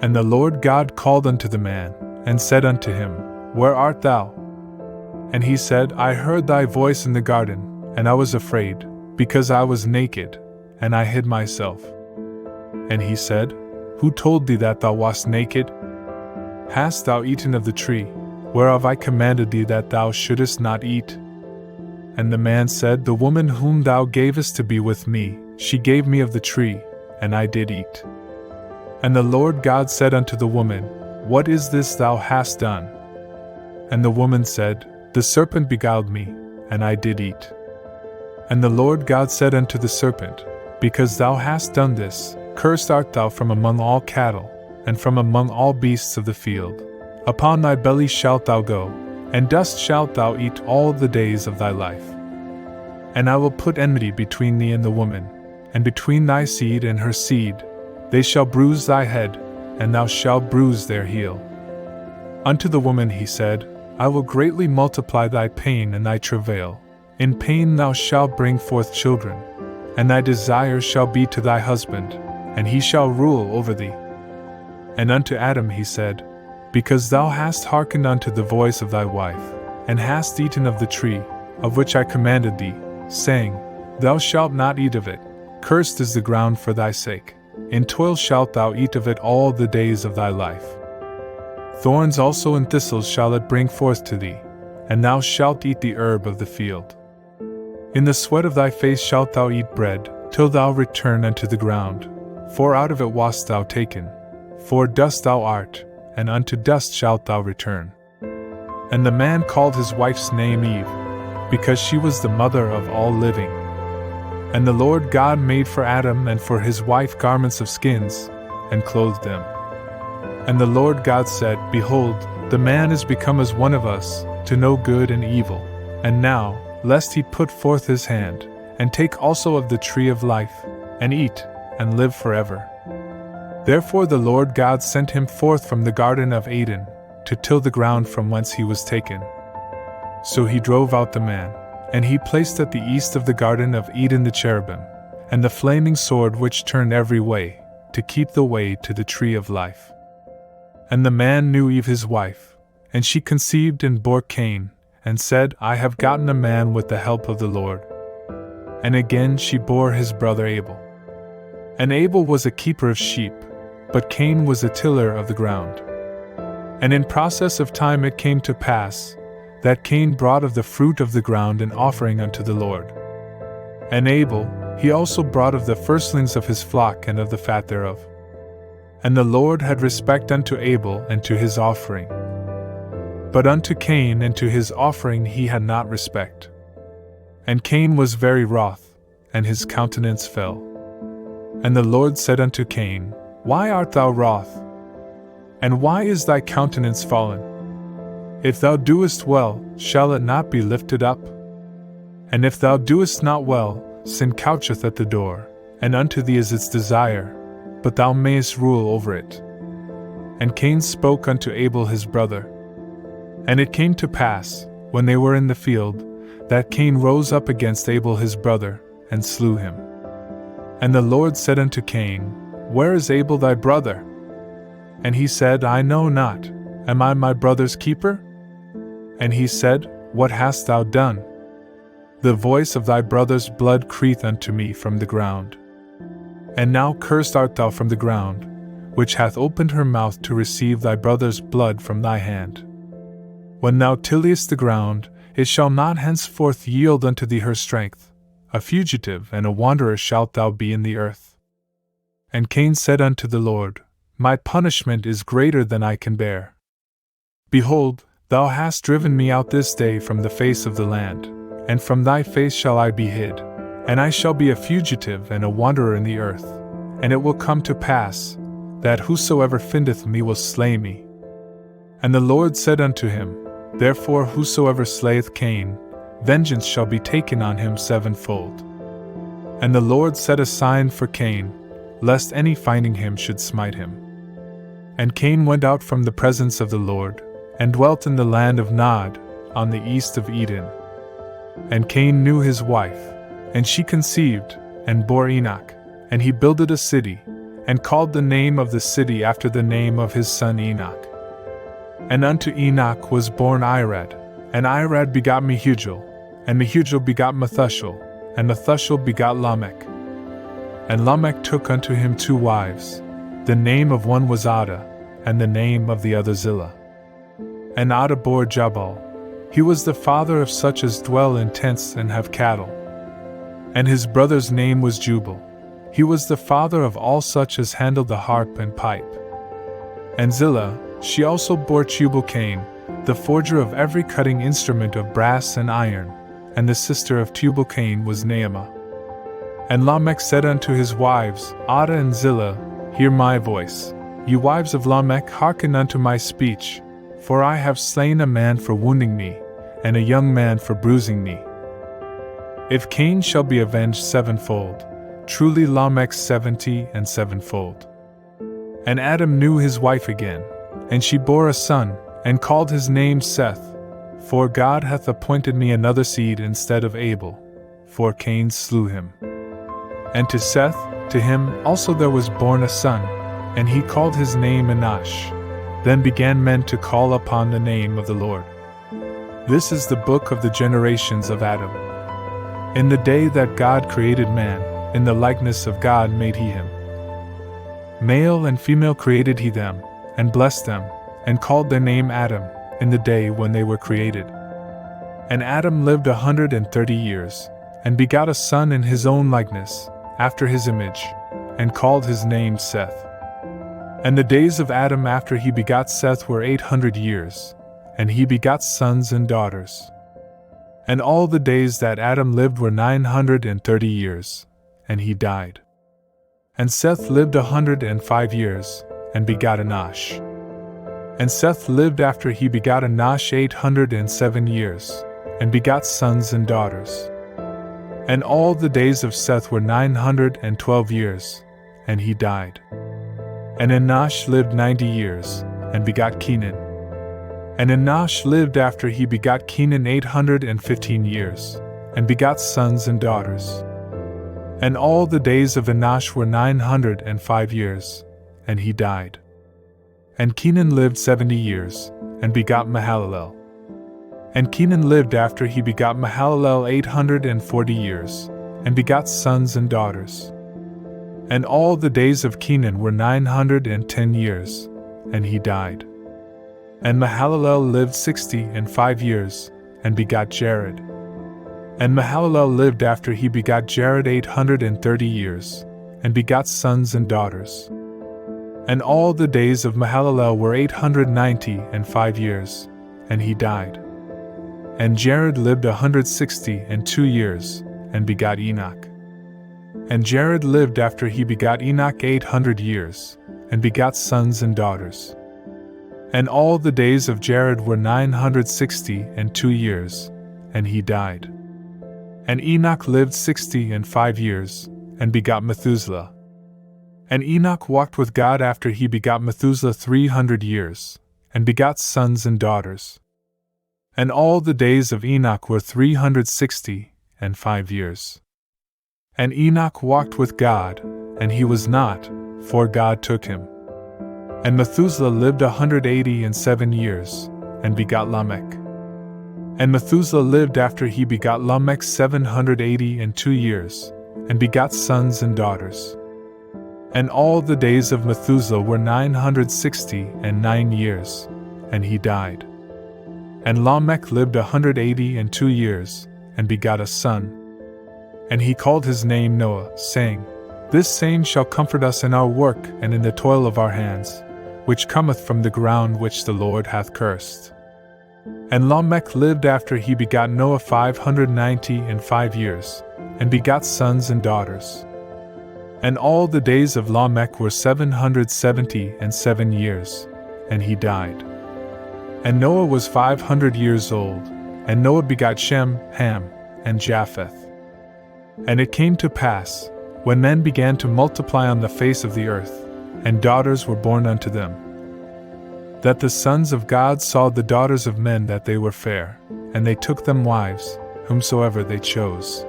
And the Lord God called unto the man, and said unto him, Where art thou? And he said, I heard thy voice in the garden, and I was afraid, because I was naked, and I hid myself. And he said, Who told thee that thou wast naked? Hast thou eaten of the tree, whereof I commanded thee that thou shouldest not eat? And the man said, The woman whom thou gavest to be with me, she gave me of the tree, and I did eat. And the Lord God said unto the woman, What is this thou hast done? And the woman said, The serpent beguiled me, and I did eat. And the Lord God said unto the serpent, Because thou hast done this, cursed art thou from among all cattle, and from among all beasts of the field. Upon thy belly shalt thou go, and dust shalt thou eat all the days of thy life. And I will put enmity between thee and the woman, and between thy seed and her seed. They shall bruise thy head, and thou shalt bruise their heel. Unto the woman he said, I will greatly multiply thy pain and thy travail. In pain thou shalt bring forth children, and thy desire shall be to thy husband, and he shall rule over thee. And unto Adam he said, Because thou hast hearkened unto the voice of thy wife, and hast eaten of the tree, of which I commanded thee, saying, Thou shalt not eat of it, cursed is the ground for thy sake. In toil shalt thou eat of it all the days of thy life. Thorns also and thistles shall it bring forth to thee, and thou shalt eat the herb of the field. In the sweat of thy face shalt thou eat bread, till thou return unto the ground, for out of it wast thou taken. For dust thou art, and unto dust shalt thou return. And the man called his wife's name Eve, because she was the mother of all living. And the Lord God made for Adam and for his wife garments of skins, and clothed them. And the Lord God said, Behold, the man is become as one of us, to know good and evil. And now, lest he put forth his hand, and take also of the tree of life, and eat, and live forever. Therefore the Lord God sent him forth from the garden of Eden, to till the ground from whence he was taken. So he drove out the man, and he placed at the east of the garden of Eden the cherubim, and the flaming sword which turned every way, to keep the way to the tree of life. And the man knew Eve his wife, and she conceived and bore Cain, and said, I have gotten a man with the help of the Lord. And again she bore his brother Abel. And Abel was a keeper of sheep, but Cain was a tiller of the ground. And in process of time it came to pass, that Cain brought of the fruit of the ground an offering unto the Lord. And Abel, he also brought of the firstlings of his flock and of the fat thereof. And the Lord had respect unto Abel and to his offering. But unto Cain and to his offering he had not respect. And Cain was very wroth, and his countenance fell. And the Lord said unto Cain, Why art thou wroth? And why is thy countenance fallen? If thou doest well, shall it not be lifted up? And if thou doest not well, sin coucheth at the door, and unto thee is its desire, but thou mayest rule over it. And Cain spoke unto Abel his brother. And it came to pass, when they were in the field, that Cain rose up against Abel his brother, and slew him. And the Lord said unto Cain, Where is Abel thy brother? And he said, I know not. Am I my brother's keeper? And he said, What hast thou done? The voice of thy brother's blood crieth unto me from the ground. And now cursed art thou from the ground, which hath opened her mouth to receive thy brother's blood from thy hand. When thou tillest the ground, it shall not henceforth yield unto thee her strength. A fugitive and a wanderer shalt thou be in the earth. And Cain said unto the Lord, My punishment is greater than I can bear. Behold, thou hast driven me out this day from the face of the land, and from thy face shall I be hid, and I shall be a fugitive and a wanderer in the earth. And it will come to pass, that whosoever findeth me will slay me. And the Lord said unto him, Therefore whosoever slayeth Cain, vengeance shall be taken on him sevenfold. And the Lord set a sign for Cain, lest any finding him should smite him. And Cain went out from the presence of the Lord, and dwelt in the land of Nod, on the east of Eden. And Cain knew his wife, and she conceived, and bore Enoch, and he builded a city, and called the name of the city after the name of his son Enoch. And unto Enoch was born Irad, and Irad begot Mehujael, and Mehujael begot Methusael, and Methusael begot Lamech. And Lamech took unto him 2 wives. The name of one was Ada, and the name of the other Zillah. And Ada bore Jabal. He was the father of such as dwell in tents and have cattle. And his brother's name was Jubal. He was the father of all such as handle the harp and pipe. And Zillah, she also bore Tubal-Cain, the forger of every cutting instrument of brass and iron, and the sister of Tubal-Cain was Naamah. And Lamech said unto his wives, Ada and Zillah, hear my voice. Ye wives of Lamech, hearken unto my speech, for I have slain a man for wounding me, and a young man for bruising me. If Cain shall be avenged 7-fold, truly Lamech 70 and 7-fold. And Adam knew his wife again, and she bore a son, and called his name Seth, for God hath appointed me another seed instead of Abel, for Cain slew him. And to Seth, to him also there was born a son, and he called his name Enosh. Then began men to call upon the name of the Lord. This is the book of the generations of Adam. In the day that God created man, in the likeness of God made he him. Male and female created he them, and blessed them, and called their name Adam, in the day when they were created. And Adam lived 130 years, and begot a son in his own likeness, after his image, and called his name Seth. And the days of Adam after he begot Seth were 800 years, and he begot sons and daughters. And all the days that Adam lived were 930 years, and he died. And Seth lived 105 years, and begot Enosh. And Seth lived after he begot Enosh 807 years, and begot sons and daughters. And all the days of Seth were 912 years, and he died. And Enosh lived 90 years, and begot Kenan. And Enosh lived after he begot Kenan 815 years, and begot sons and daughters. And all the days of Enosh were 905 years, and he died. And Kenan lived 70 years, and begot Mahalalel. And Kenan lived after he begot Mahalalel 840 years, and begot sons and daughters. And all the days of Kenan were 910 years, and he died. And Mahalalel lived 65 years, and begot Jared. And Mahalalel lived after he begot Jared 830 years, and begot sons and daughters. And all the days of Mahalalel were 895 years, and he died. And Jared lived 162 years, and begot Enoch. And Jared lived after he begot Enoch 800 years, and begot sons and daughters. And all the days of Jared were 962 years, and he died. And Enoch lived 65 years, and begot Methuselah. And Enoch walked with God after he begot Methuselah 300 years, and begot sons and daughters. And all the days of Enoch were 365 years. And Enoch walked with God, and he was not, for God took him. And Methuselah lived 187 years, and begot Lamech. And Methuselah lived after he begot Lamech 782 years, and begot sons and daughters. And all the days of Methuselah were 969 years, and he died. And Lamech lived 182 years, and begot a son. And he called his name Noah, saying, This same shall comfort us in our work and in the toil of our hands, which cometh from the ground which the Lord hath cursed. And Lamech lived after he begot Noah 595 years, and begot sons and daughters. And all the days of Lamech were 777 years, and he died. And Noah was 500 years old, and Noah begot Shem, Ham, and Japheth. And it came to pass, when men began to multiply on the face of the earth, and daughters were born unto them, that the sons of God saw the daughters of men that they were fair, and they took them wives, whomsoever they chose.